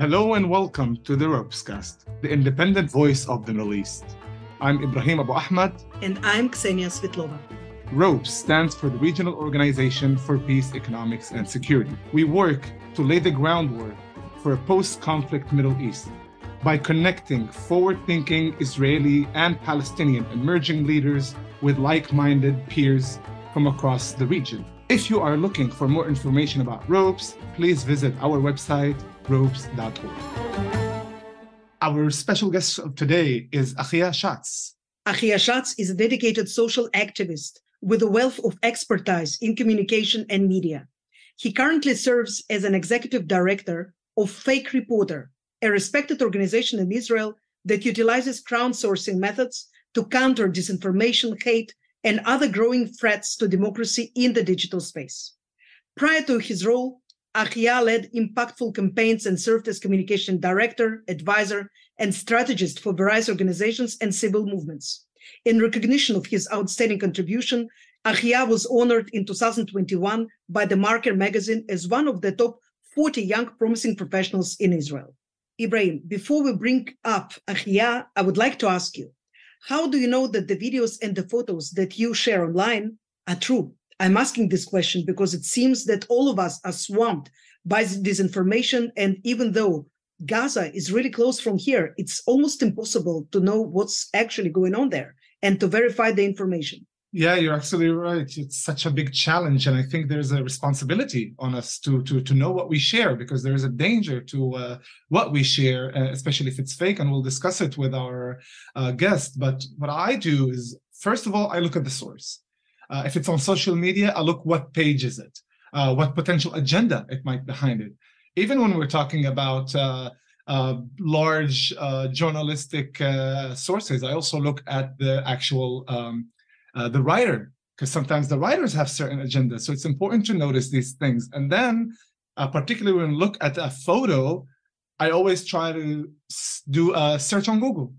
Hello and welcome to the ROPESCAST, the independent voice of the Middle East. I'm Ibrahim Abu-Ahmad. And I'm Ksenia Svetlova. ROPES stands for the Regional Organization for Peace, Economics and Security. We work to lay the groundwork for a post-conflict Middle East by connecting forward-thinking Israeli and Palestinian emerging leaders with like-minded peers from across the region. If you are looking for more information about ROPES, please visit our website, ropes.org. Our special guest of today is Achiya Shatz. Achiya Shatz is a dedicated social activist with a wealth of expertise in communication and media. He currently serves as an executive director of Fake Reporter, a respected organization in Israel that utilizes crowdsourcing methods to counter disinformation, hate, and other growing threats to democracy in the digital space. Prior to his role, Achiya led impactful campaigns and served as communication director, advisor, and strategist for various organizations and civil movements. In recognition of his outstanding contribution, Achiya was honored in 2021 by The Marker magazine as one of the top 40 young promising professionals in Israel. Ibrahim, before we bring up Achiya, I would like to ask you, how do you know that the videos and the photos that you share online are true? I'm asking this question because it seems that all of us are swamped by disinformation, and even though Gaza is really close from here, it's almost impossible to know what's actually going on there and to verify the information. Yeah, you're absolutely right. It's such a big challenge, and I think there's a responsibility on us to know what we share, because there is a danger to what we share, especially if it's fake, and we'll discuss it with our guest. But what I do is, first of all, I look at the source. If it's on social media, I look what page is it, what potential agenda it might be behind it. Even when we're talking about large journalistic sources, I also look at the actual the writer, because sometimes the writers have certain agendas. So it's important to notice these things. And then, particularly when we look at a photo, I always try to do a search on Google.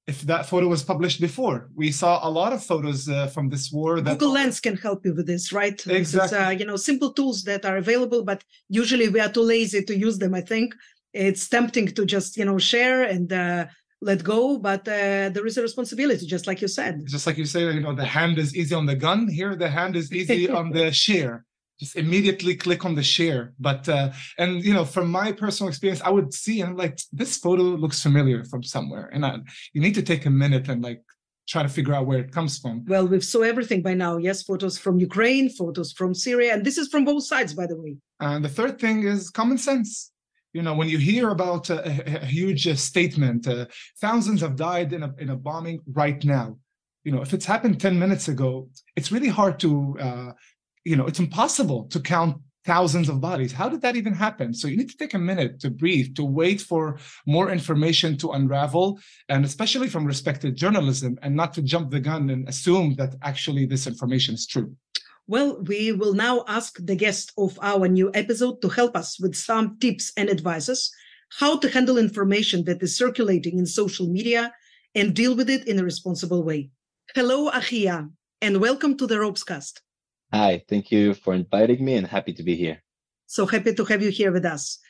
If that photo was published before, we saw a lot of photos from this war. Google Lens can help you with this, right? Exactly. This is, simple tools that are available, but usually we are too lazy to use them. I think it's tempting to just, share and let go, but there is a responsibility, just like you said. Just like you say, the hand is easy on the gun. Here, the hand is easy on the share. Just immediately click on the share. But, from my personal experience, I would see, and I'm like, this photo looks familiar from somewhere. And you need to take a minute and try to figure out where it comes from. Well, we've saw everything by now. Yes, photos from Ukraine, photos from Syria. And this is from both sides, by the way. And the third thing is common sense. When you hear about a huge statement, thousands have died in a bombing right now. If it's happened 10 minutes ago, it's really hard to, it's impossible to count thousands of bodies. How did that even happen? So you need to take a minute to breathe, to wait for more information to unravel, and especially from respected journalism, and not to jump the gun and assume that actually this information is true. Well, we will now ask the guest of our new episode to help us with some tips and advices, how to handle information that is circulating in social media and deal with it in a responsible way. Hello, Achiya, and welcome to the ROPESCAST. Hi, thank you for inviting me and happy to be here. So happy to have you here with us.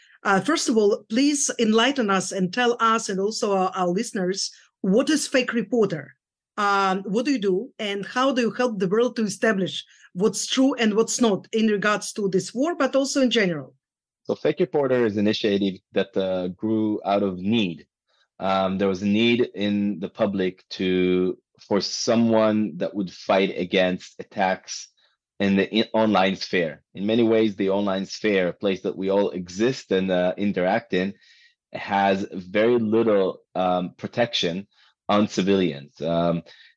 First of all, please enlighten us and tell us and also our listeners, what is Fake Reporter? What do you do, and how do you help the world to establish what's true and what's not in regards to this war, but also in general? So Fake Reporter is an initiative that grew out of need. There was a need in the public for someone that would fight against attacks in the online sphere. In many ways, the online sphere, a place that we all exist and interact in, has very little protection on civilians.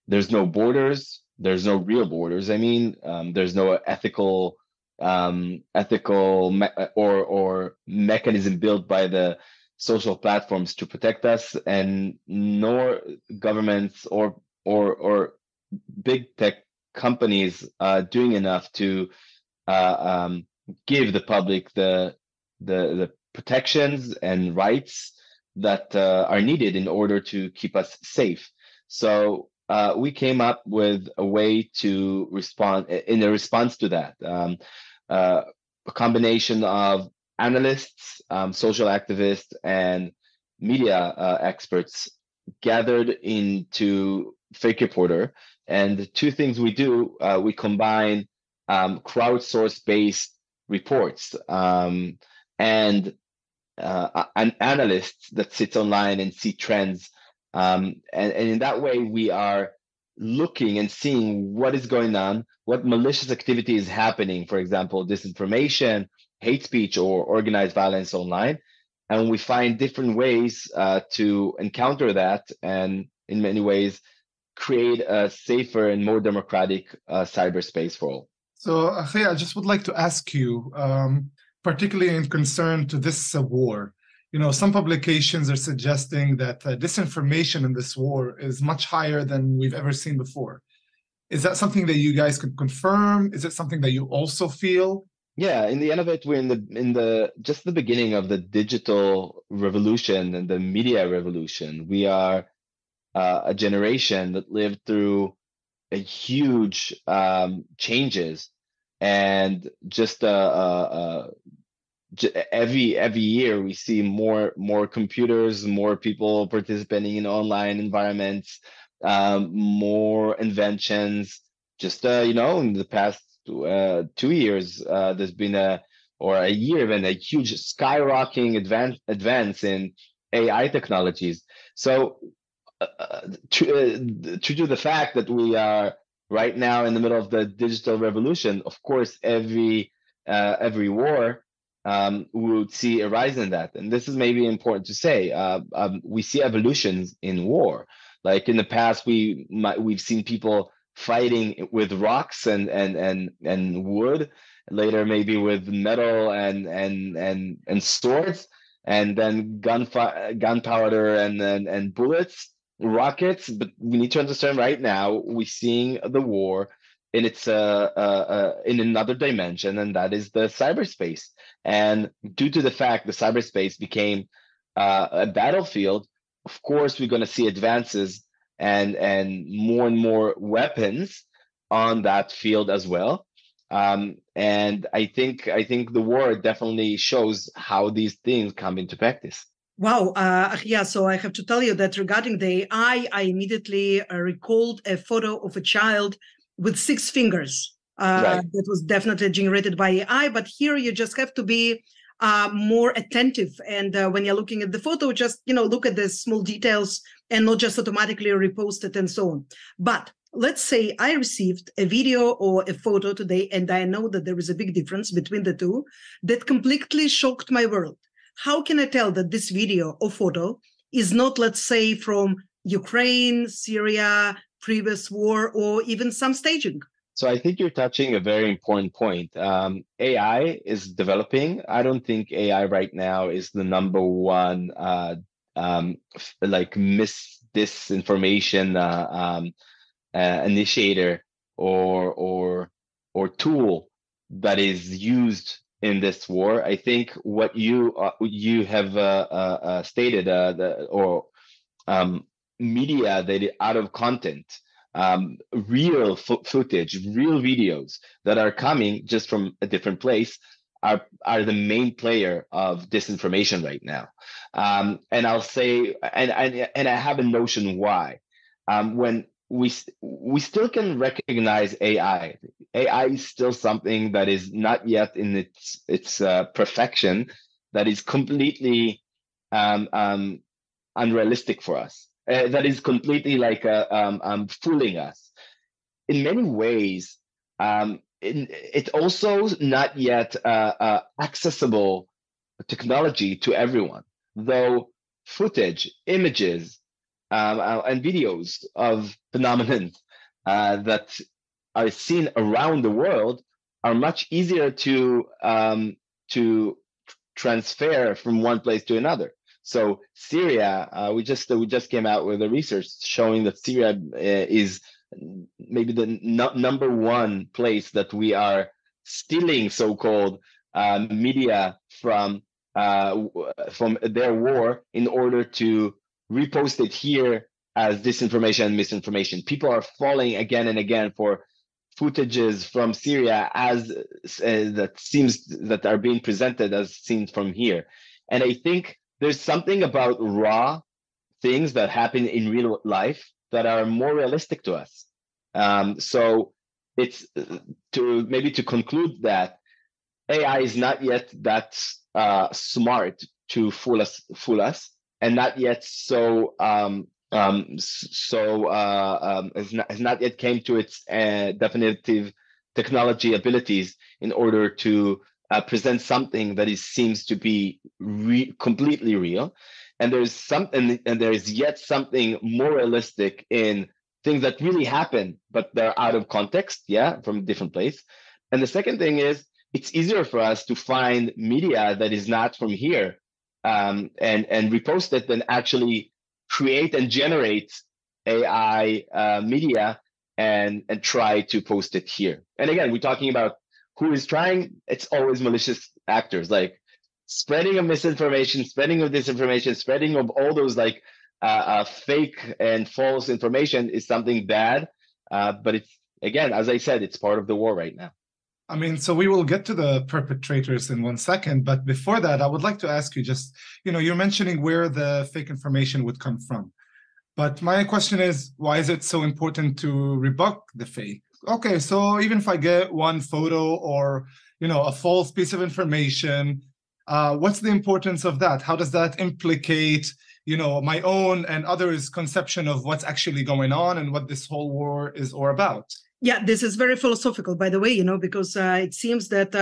There's no borders. There's no real borders. There's no ethical or mechanism built by the social platforms to protect us, and nor governments or big tech companies doing enough to give the public the protections and rights that are needed in order to keep us safe. So we came up with a way to respond in a response to that, a combination of analysts, social activists, and media experts gathered into Fake Reporter. And the two things we do, we combine crowdsource-based reports and an analyst that sits online and see trends. And in that way, we are looking and seeing what is going on, what malicious activity is happening, for example, disinformation, hate speech, or organized violence online. And we find different ways to encounter that, and in many ways, create a safer and more democratic cyberspace for all. So, Achiya, I just would like to ask you, particularly in concern to this war, some publications are suggesting that disinformation in this war is much higher than we've ever seen before. Is that something that you guys could confirm? Is it something that you also feel? Yeah, in the end of it, we're in the just the beginning of the digital revolution and the media revolution. We are a generation that lived through a huge changes, and just every year we see more computers, more people participating in online environments, more inventions. Just in the past 2 years, there's been a year even a huge skyrocketing advance in AI technologies. So true to the fact that we are right now in the middle of the digital revolution, of course, every war we would see a rise in that. And this is maybe important to say. We see evolutions in war. Like in the past, we've seen people fighting with rocks and wood, later maybe with metal and swords, and then gunpowder and bullets, rockets. But we need to understand right now we're seeing the war in its in another dimension, and that is the cyberspace. And due to the fact the cyberspace became a battlefield, of course we're going to see advances and more weapons on that field as well. And I think the war definitely shows how these things come into practice. Wow. Yeah, so I have to tell you that regarding the AI, I immediately recalled a photo of a child with 6 fingers. Right. That was definitely generated by AI, but here you just have to be more attentive. And when you're looking at the photo, just, look at the small details and not just automatically repost it and so on. But let's say I received a video or a photo today, and I know that there is a big difference between the two that completely shocked my world. How can I tell that this video or photo is not, let's say, from Ukraine, Syria, previous war, or even some staging? So I think you're touching a very important point. AI is developing. I don't think AI right now is the number one disinformation initiator or tool that is used in this war. I think what you have stated, media that is out of content, real footage, real videos that are coming just from a different place are the main player of disinformation right now. And I'll say, and I have a notion why. When we still can recognize AI. AI is still something that is not yet in its perfection, that is completely unrealistic for us. That is completely fooling us. In many ways, it's also not yet accessible technology to everyone, though footage, images, and videos of phenomenon that are seen around the world are much easier to transfer from one place to another. So Syria, we just came out with a research showing that Syria is maybe the number one place that we are stealing so-called media from their war in order to repost it here as disinformation and misinformation. People are falling again and again for footages from Syria as that are being presented as seen from here. And I think there's something about raw things that happen in real life that are more realistic to us. So it's to conclude that AI is not yet that smart to fool us, and not yet has not yet came to its definitive technology abilities in order to present something that seems to be completely real. And there is yet something more realistic in things that really happen, but they're out of context, from a different place. And the second thing is, it's easier for us to find media that is not from here, and repost it than actually create and generate AI media and try to post it here. And again, we're talking about who is trying. It's always malicious actors, like spreading of misinformation, spreading of disinformation, spreading of all those fake and false information is something bad. But it's, again, as I said, it's part of the war right now. I mean, so we will get to the perpetrators in 1 second, but before that, I would like to ask you just, you're mentioning where the fake information would come from. But my question is, why is it so important to rebut the fake? Okay, so even if I get one photo or, a false piece of information, what's the importance of that? How does that implicate, my own and others' conception of what's actually going on and what this whole war is all about? Yeah, this is very philosophical, by the way, because it seems that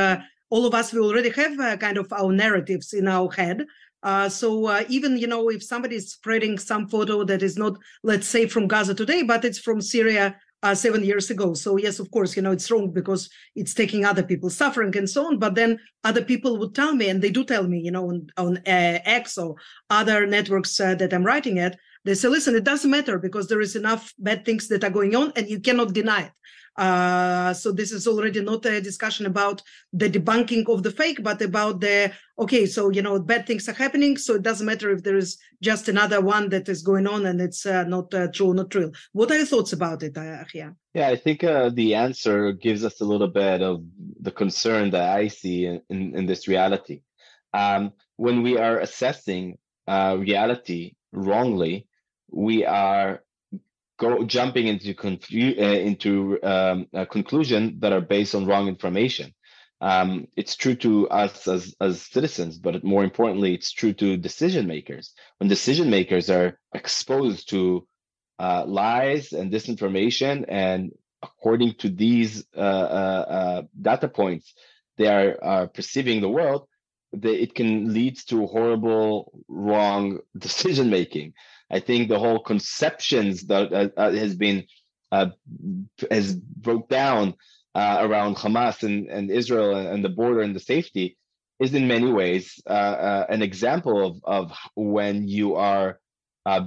all of us, we already have kind of our narratives in our head. So even, if somebody is spreading some photo that is not, let's say, from Gaza today, but it's from Syria 7 years ago. So yes, of course, it's wrong because it's taking other people's suffering and so on. But then other people would tell me, and they do tell me, on X or other networks that I'm writing at, they say, listen, it doesn't matter because there is enough bad things that are going on and you cannot deny it. So this is already not a discussion about the debunking of the fake, but about bad things are happening. So it doesn't matter if there is just another one that is going on and it's not true or not real. What are your thoughts about it, Achiya? Yeah, I think the answer gives us a little bit of the concern that I see in this reality. When we are assessing reality wrongly, we are jumping into a conclusion that are based on wrong information. It's true to us as citizens, but more importantly, it's true to decision makers. When decision makers are exposed to lies and disinformation, and according to these data points, they are perceiving the world, it can lead to horrible, wrong decision making. I think the whole conceptions that has broke down around Hamas and Israel and the border and the safety is in many ways an example of when you are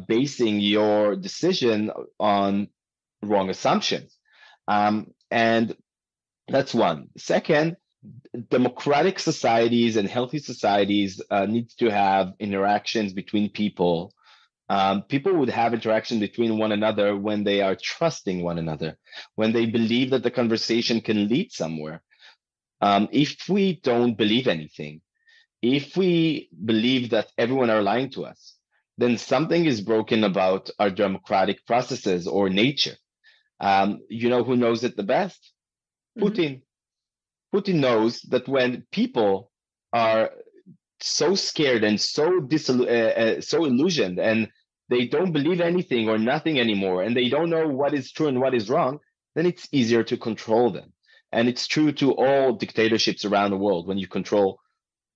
basing your decision on wrong assumptions. And that's one. Second, democratic societies and healthy societies need to have interactions between people. People would have interaction between one another when they are trusting one another, when they believe that the conversation can lead somewhere. If we don't believe anything, if we believe that everyone are lying to us, then something is broken about our democratic processes or nature. Who knows it the best? Putin. Putin knows that when people are so scared and so illusioned, and they don't believe anything or nothing anymore, and they don't know what is true and what is wrong, then it's easier to control them. And it's true to all dictatorships around the world. When you control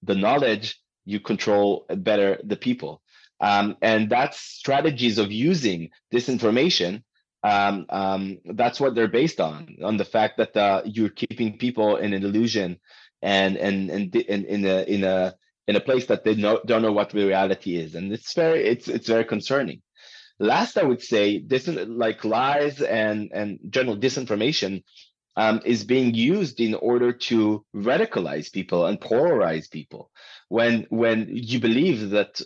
the knowledge, you control better the people. And that's strategies of using disinformation. That's what they're based on the fact that you're keeping people in an illusion and in a place that they don't know what the reality is, and it's very concerning. Last, I would say, like lies and general disinformation is being used in order to radicalize people and polarize people. When you believe that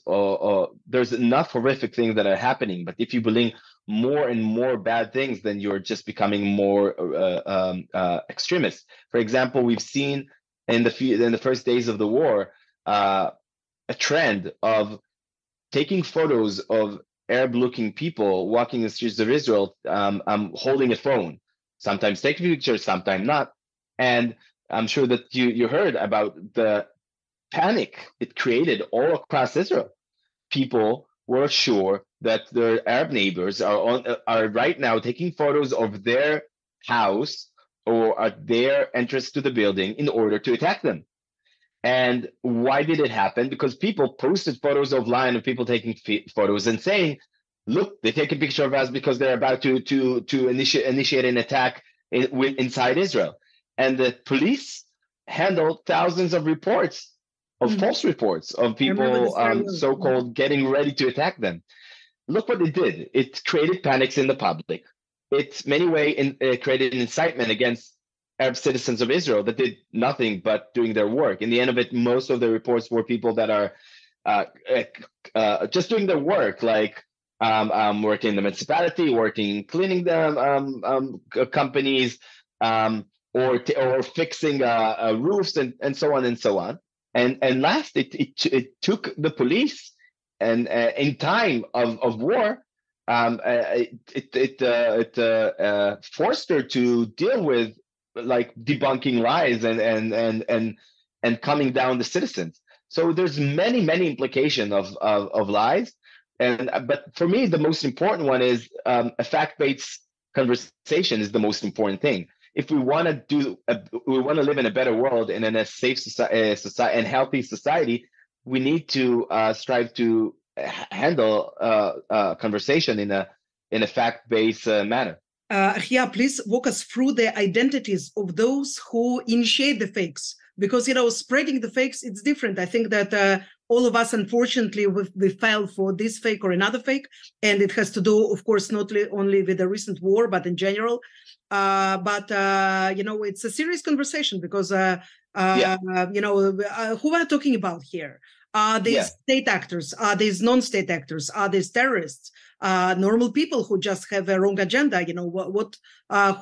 there's enough horrific things that are happening, but if you believe more and more bad things, then you're just becoming more extremist. For example, we've seen in the first days of the war a trend of taking photos of Arab-looking people walking the streets of Israel, holding a phone. Sometimes taking pictures, sometimes not. And I'm sure that you heard about the panic it created all across Israel. People were sure that their Arab neighbors are right now taking photos of their house or their entrance to the building in order to attack them. And why did it happen? Because people posted photos offline of people taking photos and saying, look, they take a picture of us because they're about to initiate an attack inside Israel. And the police handled thousands of reports, of false reports of people so-called getting ready to attack them. Look what it did. It created panics in the public. It many ways created an incitement against Arab citizens of Israel that did nothing but doing their work. In the end of it, most of the reports were people that are just doing their work, like working in the municipality, cleaning the companies, or fixing roofs and so on and so on. And last, it took the police, and in time of war, it forced her to deal with like debunking lies and coming down the citizens. So there's many implications of lies, but for me the most important one is a fact-based conversation is the most important thing. If we want to live in a better world and in a safe society and healthy society, we need to strive to handle conversation in a fact-based manner. Achiya, please walk us through the identities of those who initiate the fakes, because spreading the fakes, it's different. I think that all of us, unfortunately, we fell for this fake or another fake, and it has to do, of course, not only with the recent war, but in general. But it's a serious conversation because who are talking about here? Are these state actors? Are these non-state actors? Are these terrorists? Normal people who just have a wrong agenda?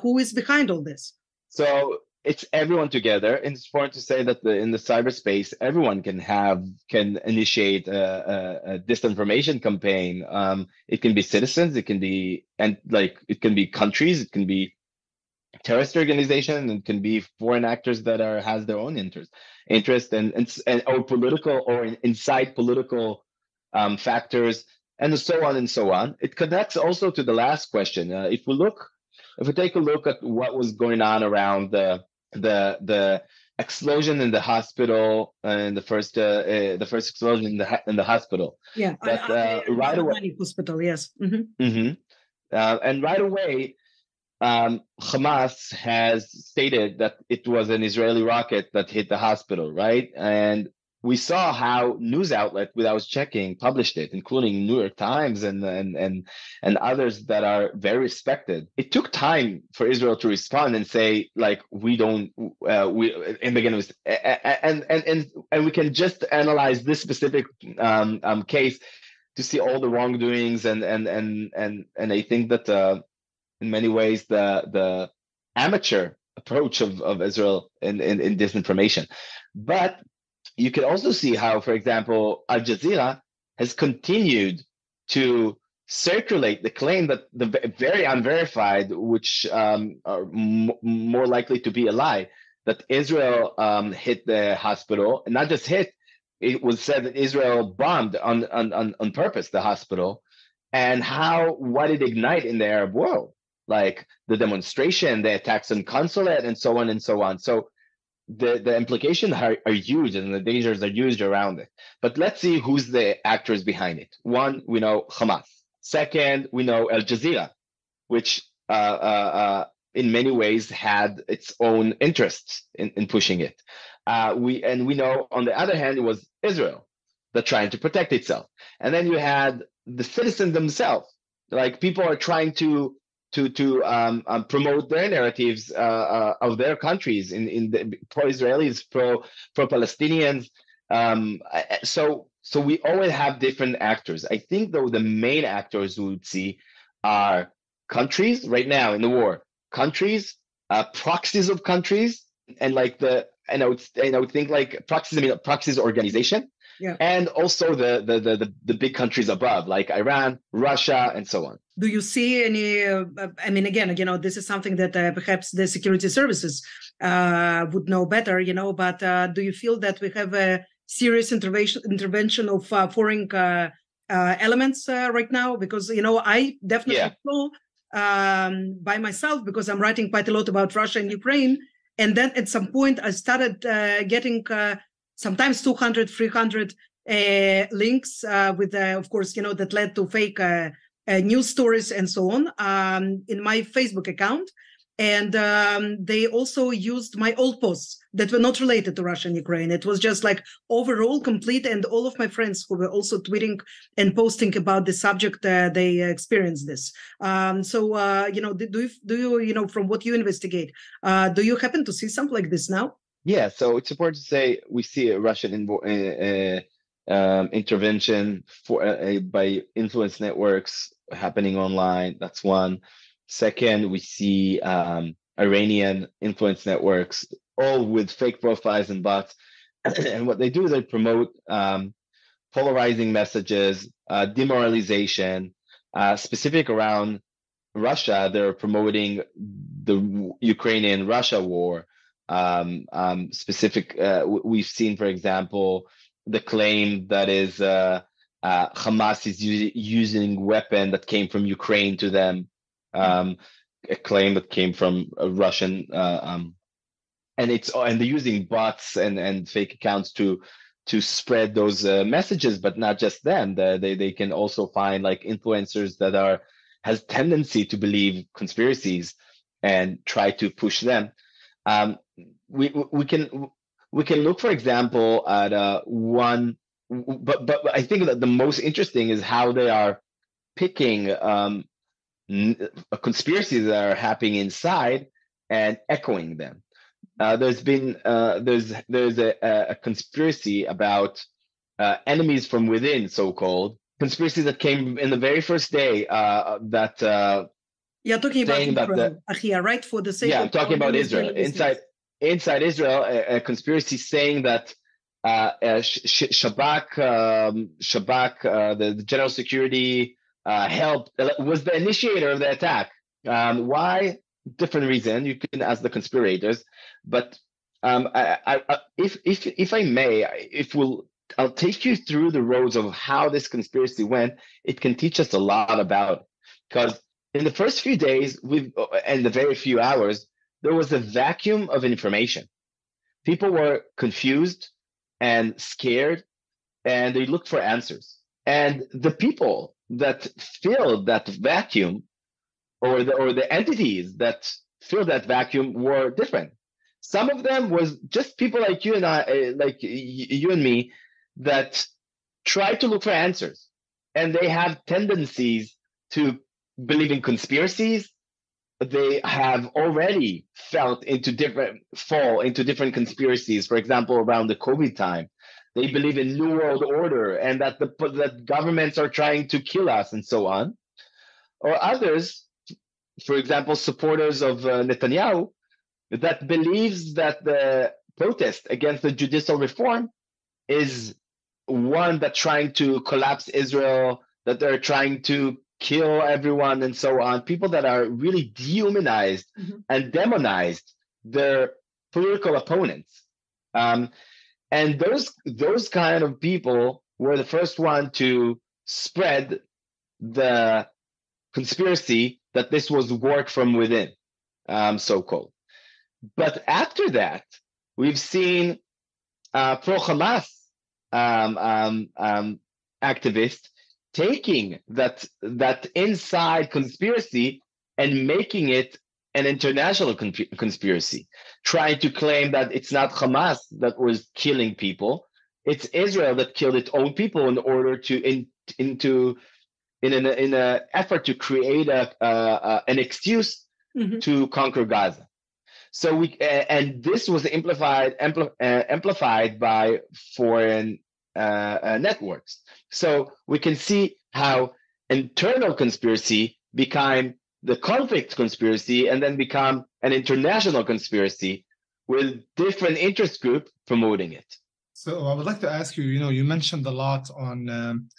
Who is behind all this? So it's everyone together, and it's important to say that in the cyberspace, everyone can initiate a disinformation campaign. It can be citizens, it can be countries, it can be terrorist organization, and it can be foreign actors that has their own interest and or political or inside political factors, and so on and so on. It connects also to the last question. If we take a look at what was going on around the explosion in the hospital and the first explosion in the hospital. Yeah, right away. Hospital, yes. Mm-hmm. Mm-hmm. And right away, Hamas has stated that it was an Israeli rocket that hit the hospital, right? And we saw how news outlet, without checking, published it, including New York Times and others that are very respected. It took time for Israel to respond and say, like, we don't, we in the beginning, and we can just analyze this specific case to see all the wrongdoings, and I think that in many ways the amateur approach of Israel in disinformation, but you can also see how, for example, Al Jazeera has continued to circulate the claim that the very unverified, which are more likely to be a lie, that Israel hit the hospital, and not just hit. It was said that Israel bombed on purpose the hospital, and what it ignite in the Arab world, like the demonstration, the attacks on consulate, and so on and so on. So the implications are huge, and the dangers are huge around it. But let's see who's the actors behind it. One, we know Hamas. Second, we know Al Jazeera, which in many ways had its own interests in pushing it. We know, on the other hand, it was Israel that trying to protect itself. And then you had the citizens themselves. Like, people are trying to promote their narratives of their countries in the pro-Israelis, pro-Palestinians. So we always have different actors. I think though the main actors we would see are countries right now in the war, countries, proxies of countries, and like I would think like proxies. I mean proxies organization, Yeah. and also the big countries above, like Iran, Russia, and so on. Do you see any, I mean, again, this is something that perhaps the security services would know better, but do you feel that we have a serious intervention of foreign elements right now? Because, I definitely know by myself, because I'm writing quite a lot about Russia and Ukraine. And then at some point I started getting sometimes 200, 300 links with, of course, that led to fake news stories and so on in my Facebook account. And they also used my old posts that were not related to Russia and Ukraine. It was just like overall complete. And all of my friends who were also tweeting and posting about the subject, they experienced this. So, do you, from what you investigate, do you happen to see something like this now? Yeah, so it's important to say we see a Russian intervention by influence networks happening online. That's one. Second, we see Iranian influence networks, all with fake profiles and bots. And what they do is they promote polarizing messages, demoralization, specific around Russia. They're promoting the Ukrainian-Russia war. We've seen, for example, the claim that is Hamas is using weapon that came from Ukraine to them, a claim that came from a Russian, and they're using bots and fake accounts to spread those messages, but not just them. They can also find like influencers that has tendency to believe conspiracies and try to push them. We can look, for example, at one, but I think that the most interesting is how they are picking conspiracies that are happening inside and echoing them. There's a conspiracy about enemies from within, so-called conspiracy that came in the very first day that. You're talking about Israel, Achiya, right? For the sake I'm talking about Israel. Inside Israel, a conspiracy saying that Shabak, the General Security, was the initiator of the attack. Why? Different reason. You can ask the conspirators. But if I may, I'll take you through the roads of how this conspiracy went. It can teach us a lot about, because in the first few days, and the very few hours, there was a vacuum of information. People were confused and scared, and they looked for answers. And the people that filled that vacuum, or the entities that filled that vacuum, were different. Some of them was just people like you and I, like you and me, that try to look for answers, and they have tendencies to believe in conspiracies. They have already fall into different conspiracies. For example, around the COVID time, they believe in New World Order and that that governments are trying to kill us and so on. Or others, for example, supporters of Netanyahu, that believes that the protest against the judicial reform is one that's trying to collapse Israel, that they're trying to kill everyone and so on. People that are really dehumanized and demonized their political opponents. And those kind of people were the first one to spread the conspiracy that this was work from within, so-called. But after that, we've seen pro-Hamas activists taking that inside conspiracy and making it an international conspiracy, trying to claim that it's not Hamas that was killing people, it's Israel that killed its own people in order to in an effort to create an excuse to conquer Gaza. So and this was amplified by foreign networks. So we can see how internal conspiracy became the conflict conspiracy, and then become an international conspiracy with different interest group promoting it. So I would like to ask you, you mentioned a lot on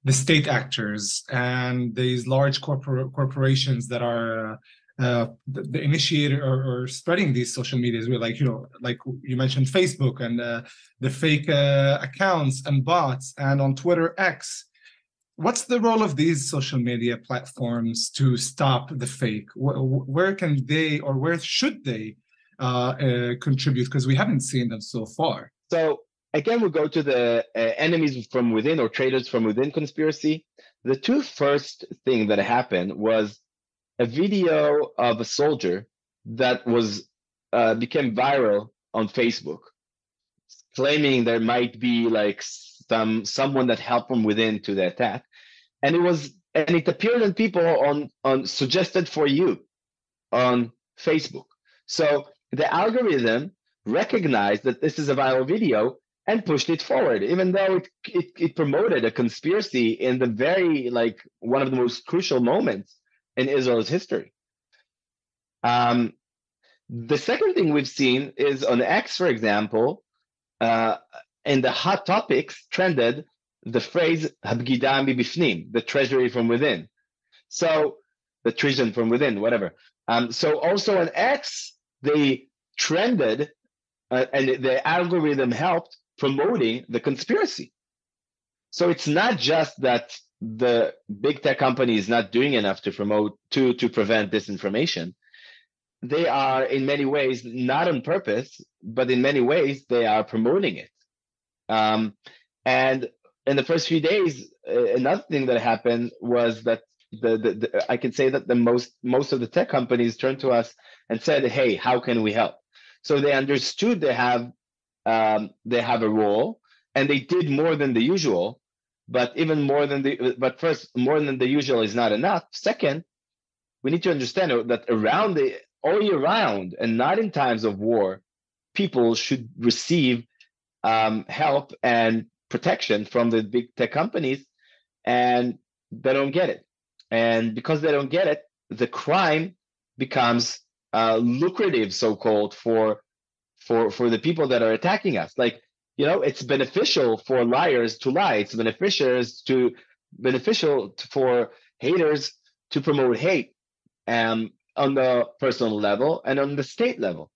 the state actors and these large corporations that are the initiator or spreading these social medias. We're like you mentioned Facebook and the fake accounts and bots, and on Twitter X. What's the role of these social media platforms to stop the fake? Where can they, or where should they contribute? Because we haven't seen them so far. So again, we go to the enemies from within or traitors from within conspiracy. The two first thing that happened was a video of a soldier that was became viral on Facebook, claiming there might be like someone that helped from within to the attack, and it appeared on people on suggested for you on Facebook. So the algorithm recognized that this is a viral video and pushed it forward, even though it promoted a conspiracy in the very one of the most crucial moments in Israel's history. The second thing we've seen is on X, for example, in the hot topics trended the phrase "Habgida mibifnim," the treasury from within. So the treason from within, whatever. So also on X, they trended, and the algorithm helped promoting the conspiracy. So it's not just that the big tech company is not doing enough to promote to prevent disinformation. They are in many ways, not on purpose, but in many ways they are promoting it. And in the first few days, another thing that happened was that I can say that the most of the tech companies turned to us and said, "Hey, how can we help?" So they understood they have a role, and they did more than the usual. But more than the usual is not enough. Second, we need to understand that all year round, and not in times of war, people should receive help and protection from the big tech companies, and they don't get it. And because they don't get it, the crime becomes lucrative, so-called, for the people that are attacking us. It's beneficial for liars to lie. It's beneficial for haters to promote hate, on the personal level and on the state level.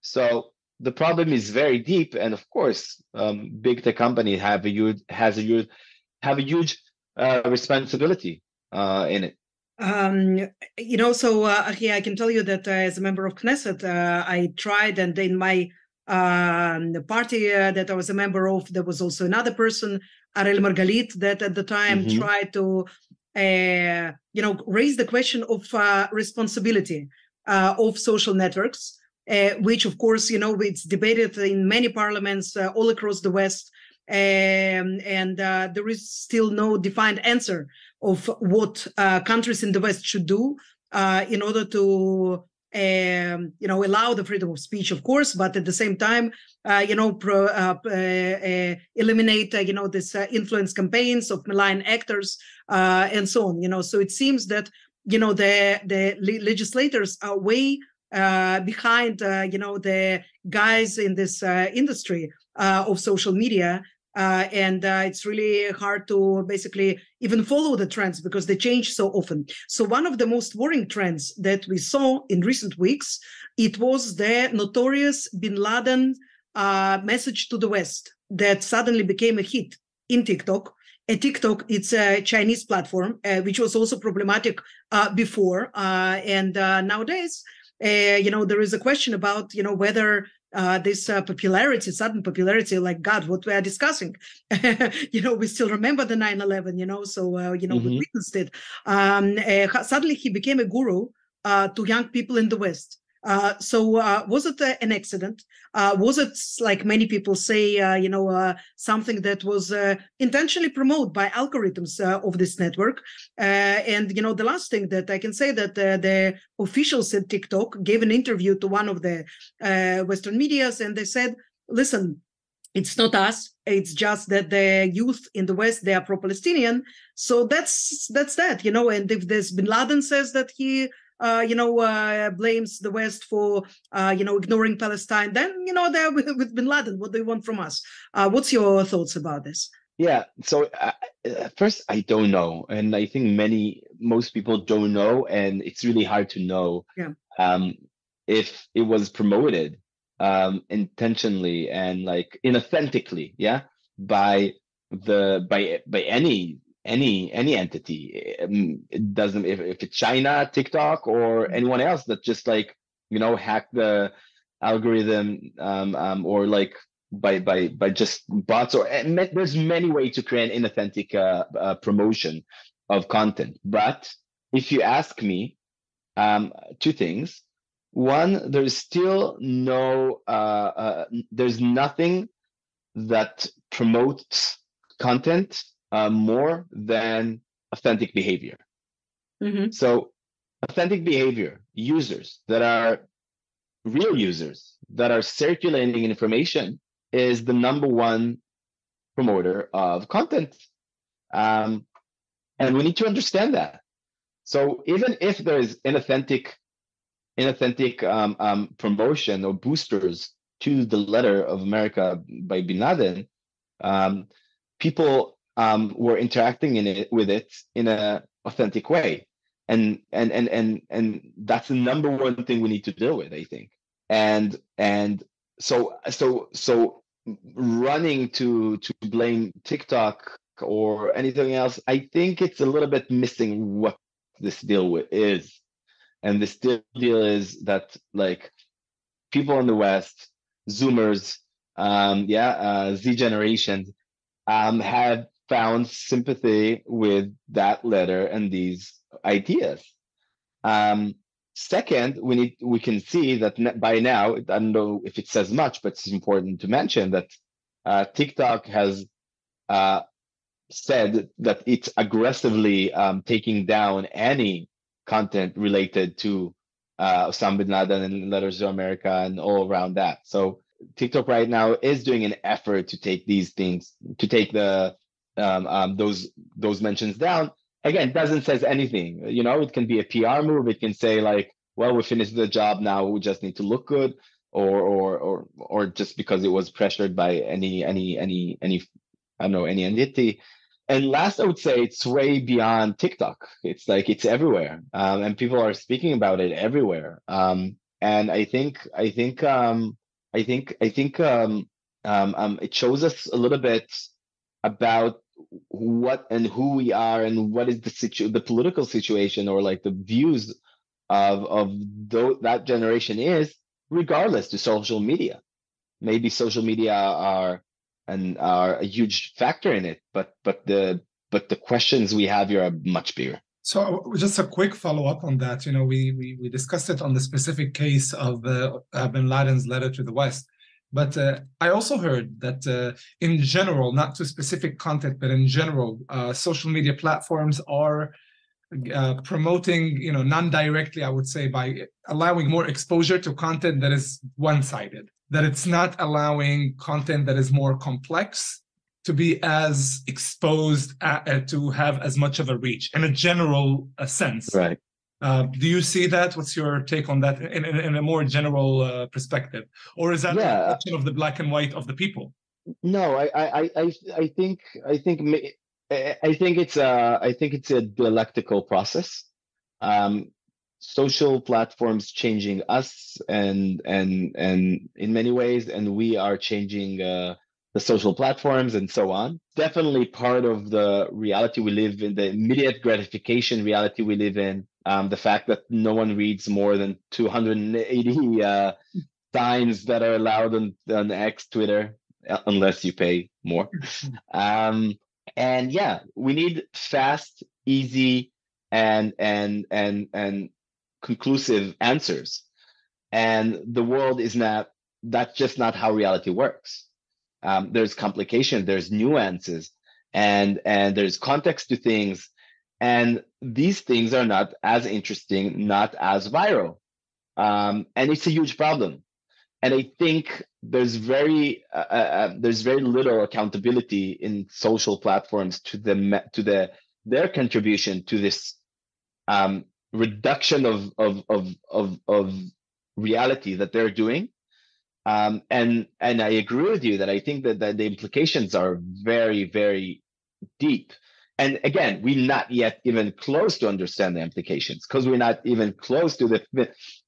So the problem is very deep, and of course, big tech companies have a huge responsibility in it. Achiya, I can tell you that as a member of Knesset, I tried, and in my the party that I was a member of, there was also another person, Ariel Margalit, that at the time tried to raise the question of responsibility of social networks, which of course it's debated in many parliaments all across the West, and there is still no defined answer of what countries in the West should do in order to allow the freedom of speech, of course, but at the same time, eliminate, this influence campaigns of malign actors and so on. So it seems that, the legislators are way behind, the guys in this industry of social media. And it's really hard to basically even follow the trends because they change so often. So one of the most worrying trends that we saw in recent weeks, it was the notorious Bin Laden message to the West that suddenly became a hit in TikTok. And TikTok, it's a Chinese platform, which was also problematic before. And nowadays, there is a question about, whether this sudden popularity, like God, what we are discussing, we still remember the 9/11, so, we witnessed it. Suddenly he became a guru to young people in the West. Was it an accident? Was it, like many people say, something that was intentionally promoted by algorithms of this network? And the last thing that I can say, that the officials at TikTok gave an interview to one of the Western medias, and they said, listen, it's not us. It's just that the youth in the West, they are pro-Palestinian. So that's that, And if this Bin Laden says that he, blames the West for, ignoring Palestine, then, they're with Bin Laden. What do you want from us? What's your thoughts about this? Yeah. So first, I don't know, and I think most people don't know, and it's really hard to know if it was promoted intentionally and like inauthentically, by any entity. It doesn't, if it's China, TikTok, or anyone else that just like hack the algorithm, or like by just bots, or there's many ways to create inauthentic promotion of content. But if you ask me, two things. One, there's still there's nothing that promotes content more than authentic behavior. Mm-hmm. So authentic behavior, users that are real users that are circulating information, is the number one promoter of content. And we need to understand that. So even if there is inauthentic promotion or boosters to the letter of America by Bin Laden, people were interacting with it in an authentic way, and that's the number one thing we need to deal with, I think. And so running to blame TikTok or anything else, I think it's a little bit missing what this deal is. And this deal is that like people in the West, Zoomers, Z generations, have found sympathy with that letter and these ideas. Second, we can see that by now, I don't know if it says much, but it's important to mention that TikTok has said that it's aggressively taking down any content related to Osama bin Laden and letters to America and all around that. So TikTok right now is doing an effort to take these things, to take the those mentions down. Again, doesn't says anything. It can be a PR move. It can say like, well, we finished the job now. We just need to look good, or just because it was pressured by any I don't know, any entity. And last, I would say it's way beyond TikTok. It's like it's everywhere, and people are speaking about it everywhere. And I think it shows us a little bit about what and who we are and what is the political situation, or like the views of that generation is, regardless to social media. Maybe social media are a huge factor in it, but the questions we have here are much bigger. So just a quick follow-up on that. We discussed it on the specific case of Bin Laden's letter to the West. But I also heard that in general, not to specific content, but in general, social media platforms are promoting, non-directly, I would say, by allowing more exposure to content that is one-sided, that it's not allowing content that is more complex to be as exposed, to have as much of a reach in a general sense. Right. Do you see that? What's your take on that in a more general perspective? Or is that a reflection of the black and white of the people? No, I think it's a dialectical process. Social platforms changing us, and in many ways, and we are changing the social platforms, and so on. Definitely part of the reality we live in, the immediate gratification reality we live in. The fact that no one reads more than 280 signs that are allowed on X, Twitter, unless you pay more. And yeah, we need fast, easy, and conclusive answers. And the world is not, that's just not how reality works. There's complication, there's nuances, and there's context to things. And these things are not as interesting, not as viral. And it's a huge problem. And I think there's very little accountability in social platforms to their contribution to this reduction of reality that they're doing. And I agree with you that I think that the implications are very, very deep. And again, we're not yet even close to understand the implications, because we're not even close to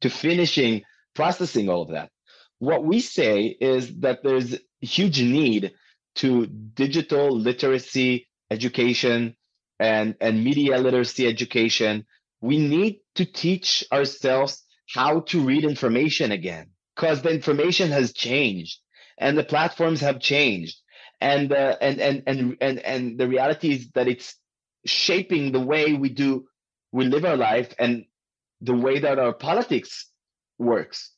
finishing processing all of that. What we say is that there's a huge need to digital literacy education and media literacy education. We need to teach ourselves how to read information again, because the information has changed and the platforms have changed. And the reality is that it's shaping the way we live our life and the way that our politics works.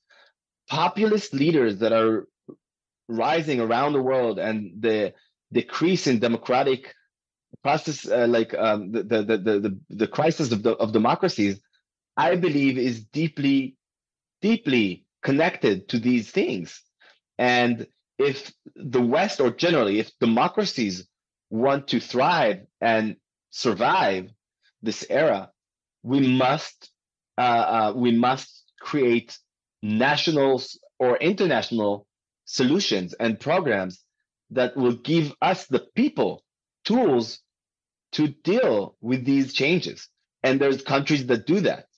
Populist leaders that are rising around the world, and the decrease in democratic process, the crisis of democracies, I believe is deeply connected to these things. And if the West, or generally, if democracies want to thrive and survive this era, we must create national or international solutions and programs that will give us, the people, tools to deal with these changes. And there's countries that do that,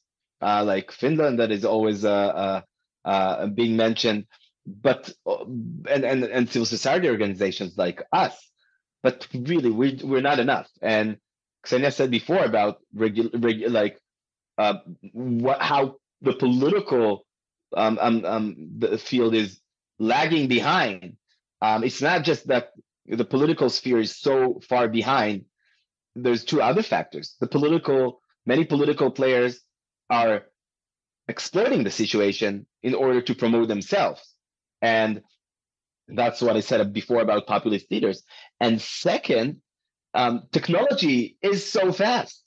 like Finland, that is always being mentioned, but and civil society organizations like us. But really, we're not enough. And Ksenia said before about how the political the field is lagging behind. It's not just that the political sphere is so far behind. There's two other factors. Many political players are exploiting the situation in order to promote themselves. And that's what I said before about populist leaders. And second, technology is so fast.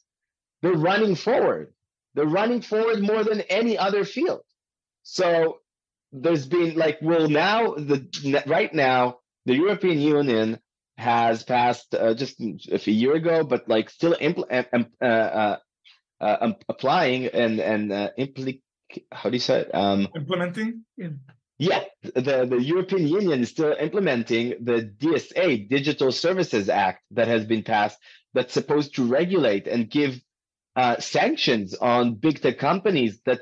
They're running forward. They're running forward more than any other field. So there's been right now, the European Union has passed just a year ago, but still applying and how do you say it? Implementing? Yeah, the European Union is still implementing the DSA, Digital Services Act, that has been passed, that's supposed to regulate and give sanctions on big tech companies that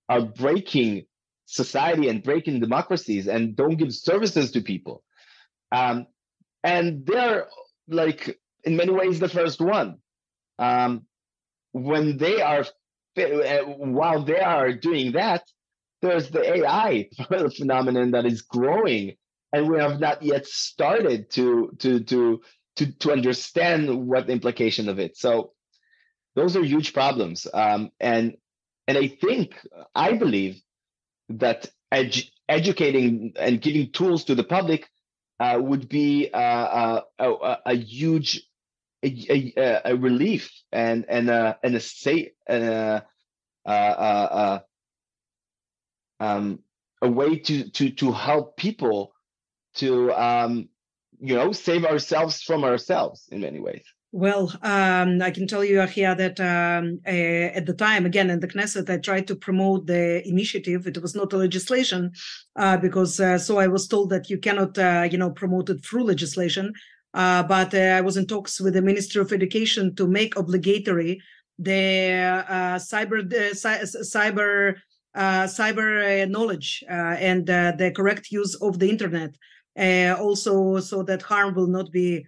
are breaking society and breaking democracies and don't give services to people. And they're in many ways the first one. When they are, while they are doing that, there's the AI phenomenon that is growing, and we have not yet started to understand what the implication of it. So those are huge problems. And I believe that educating and giving tools to the public would be a huge a relief and a way to help people to save ourselves from ourselves in many ways. Well, I can tell you, Achiya, that at the time, again, in the Knesset, I tried to promote the initiative. It was not a legislation because so I was told that you cannot, promote it through legislation. But I was in talks with the Ministry of Education to make obligatory the cyber knowledge and the correct use of the internet. Also, so that harm will not be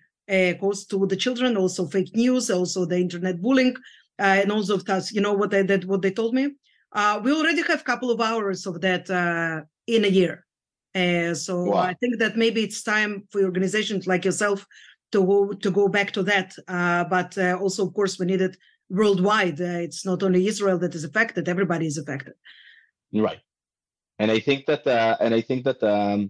caused to the children. Also, fake news. Also, the internet bullying and all of that. You know what they told me? We already have a couple of hours of that in a year. So wow. I think that maybe it's time for organizations like yourself to go back to that. But also, of course, we need it worldwide. It's not only Israel that is affected; everybody is affected. Right. And I think that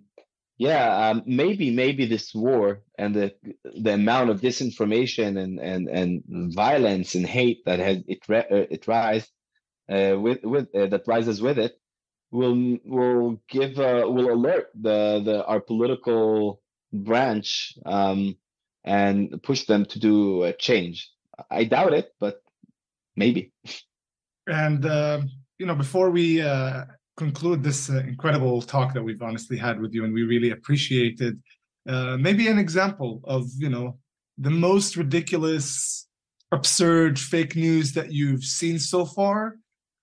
yeah, maybe this war and the amount of disinformation and violence and hate that that rises with it will alert our political branch, and push them to do a change. I doubt it, but maybe. And before we conclude this incredible talk that we've honestly had with you, and we really appreciated, maybe an example of the most ridiculous, absurd fake news that you've seen so far.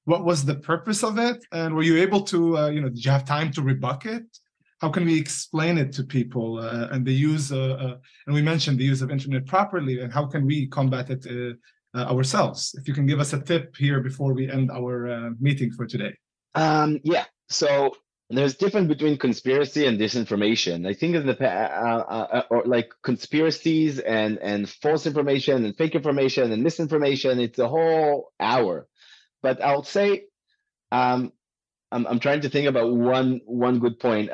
What was the purpose of it, and were you able to did you have time to rebut it? How can we explain it to people, and the use and we mentioned the use of internet properly, and how can we combat it ourselves? If you can give us a tip here before we end our meeting for today. Yeah. So there's difference between conspiracy and disinformation. I think in the or like conspiracies and false information and fake information and misinformation, it's a whole hour. But I'll say, I'm trying to think about one good point,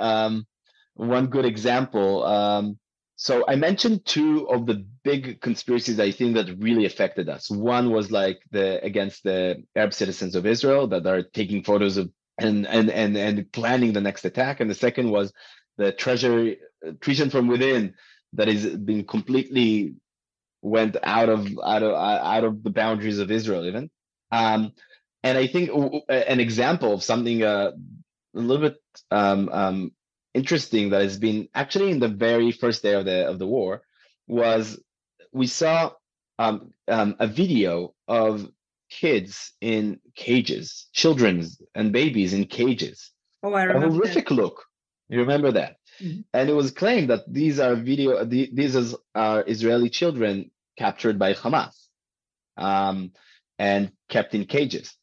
one good example. So I mentioned two of the big conspiracies I think that really affected us. One was like against the Arab citizens of Israel that are taking photos of and planning the next attack, and the second was the treason from within that is being completely went out of the boundaries of Israel even. And I think an example of something a little bit interesting that has been actually in the very first day of the war was we saw a video of kids in cages, children and babies in cages. Oh, I remember. A horrific look. You remember that? Mm-hmm. And it was claimed that these are Israeli children captured by Hamas, and kept in cages.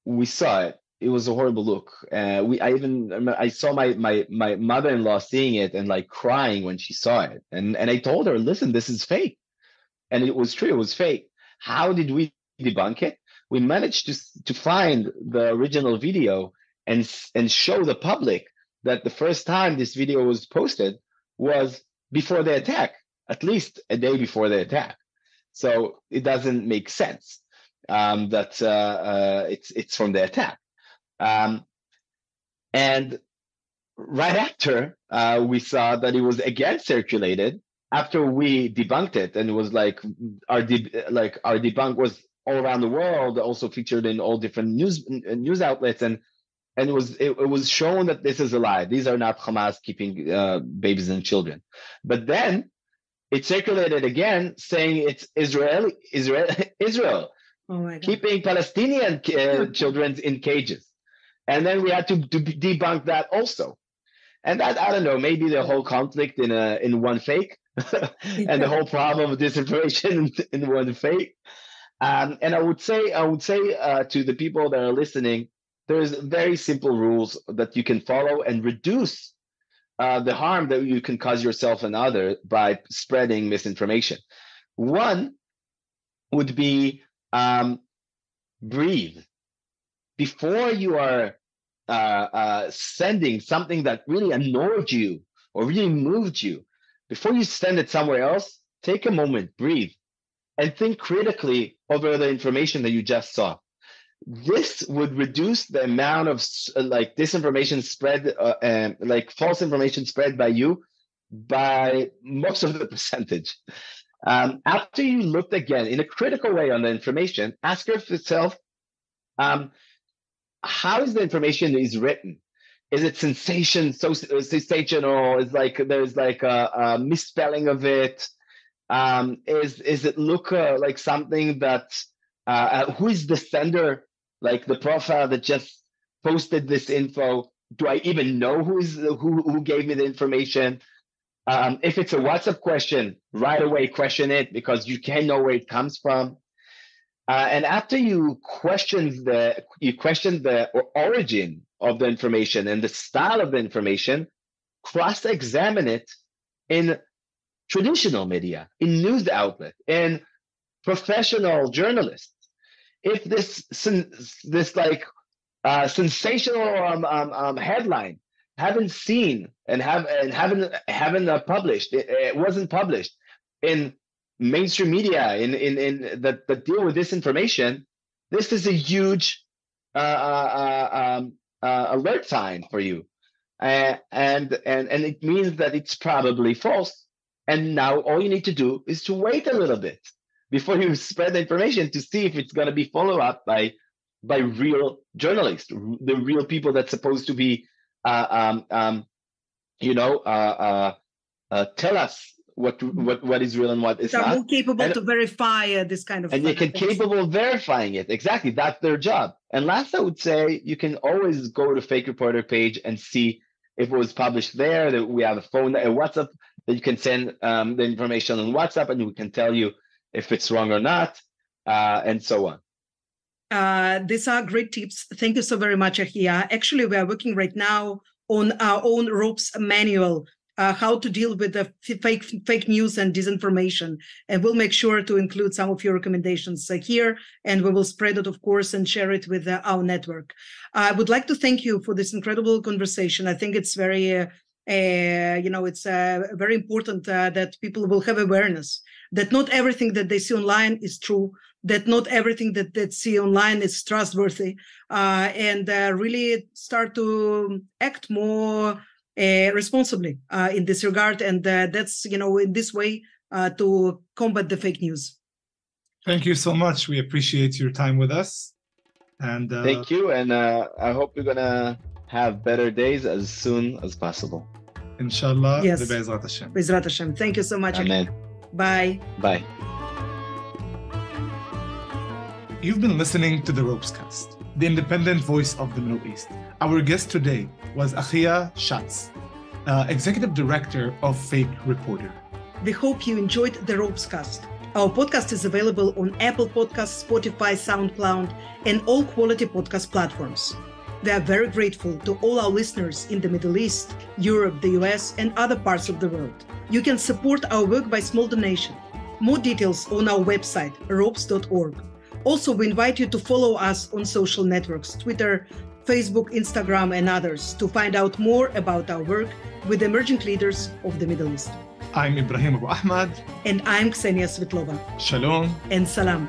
We saw it. It was a horrible look. I saw my mother-in-law seeing it and like crying when she saw it. And I told her, listen, this is fake. And it was true. It was fake. How did we debunk it? We managed to find the original video and show the public that the first time this video was posted was before the attack, at least a day before the attack. So it doesn't make sense that it's from the attack. And right after we saw that it was again circulated after we debunked it, and it was like our debunk was all around the world, also featured in all different news outlets, and it was shown that this is a lie. These are not Hamas keeping babies and children. But then it circulated again saying it's Israel keeping Palestinian children in cages. And then we had to debunk that also. And that, I don't know, maybe the whole conflict in one fake and the whole problem of disinformation in one fake. And I would say to the people that are listening, there's very simple rules that you can follow and reduce the harm that you can cause yourself and others by spreading misinformation. One would be breathe. Before you are sending something that really annoyed you or really moved you, before you send it somewhere else, take a moment, breathe, and think critically over the information that you just saw. This would reduce the amount of disinformation spread, like false information spread by you, by most of the percentage. After you looked again in a critical way on the information, ask yourself, how is the information is written? Is it sensational? Is there's a misspelling of it? Is it look like something that who is the sender? Like the profile that just posted this info. Do I even know who gave me the information? If it's a WhatsApp question, right away question it because you can know where it comes from. And after you question the origin of the information and the style of the information, cross-examine it in traditional media, in news outlet, in professional journalists. If this sensational headline haven't seen and haven't published. It wasn't published in mainstream media in that deal with disinformation. This is a huge alert sign for you, and it means that it's probably false. And now all you need to do is to wait a little bit before you spread the information to see if it's going to be followed up by real journalists, the real people that's supposed to be tell us what is real and what is They're not. more capable to verify this kind of. And they can capable of verifying it. Exactly, that's their job. And last, I would say you can always go to the Fake Reporter page and see if it was published there. That we have a phone, a WhatsApp that you can send the information on WhatsApp, and we can tell you if it's wrong or not, and so on. These are great tips. Thank you so very much, Achiya. Actually, we are working right now on our own ROPES manual, how to deal with the fake news and disinformation. And we'll make sure to include some of your recommendations here, and we will spread it, of course, and share it with our network. I would like to thank you for this incredible conversation. I think it's very, it's very important that people will have awareness that not everything that they see online is true, that not everything that they see online is trustworthy, and really start to act more responsibly in this regard. And that's, in this way to combat the fake news. Thank you so much. We appreciate your time with us. And thank you. And I hope you're going to have better days as soon as possible. Inshallah. Yes. Be'ezrat Hashem. Be'ezrat Hashem. Thank you so much. Amen. Bye. Bye. You've been listening to the ROPESCAST, the independent voice of the Middle East. Our guest today was Achiya Shatz, Executive Director of Fake Reporter. We hope you enjoyed the ROPESCAST. Our podcast is available on Apple Podcasts, Spotify, SoundCloud, and all quality podcast platforms. We are very grateful to all our listeners in the Middle East, Europe, the US, and other parts of the world. You can support our work by small donation. More details on our website, ropes.org. Also, we invite you to follow us on social networks, Twitter, Facebook, Instagram, and others to find out more about our work with emerging leaders of the Middle East. I'm Ibrahim Abu-Ahmad. And I'm Ksenia Svetlova. Shalom. And salam.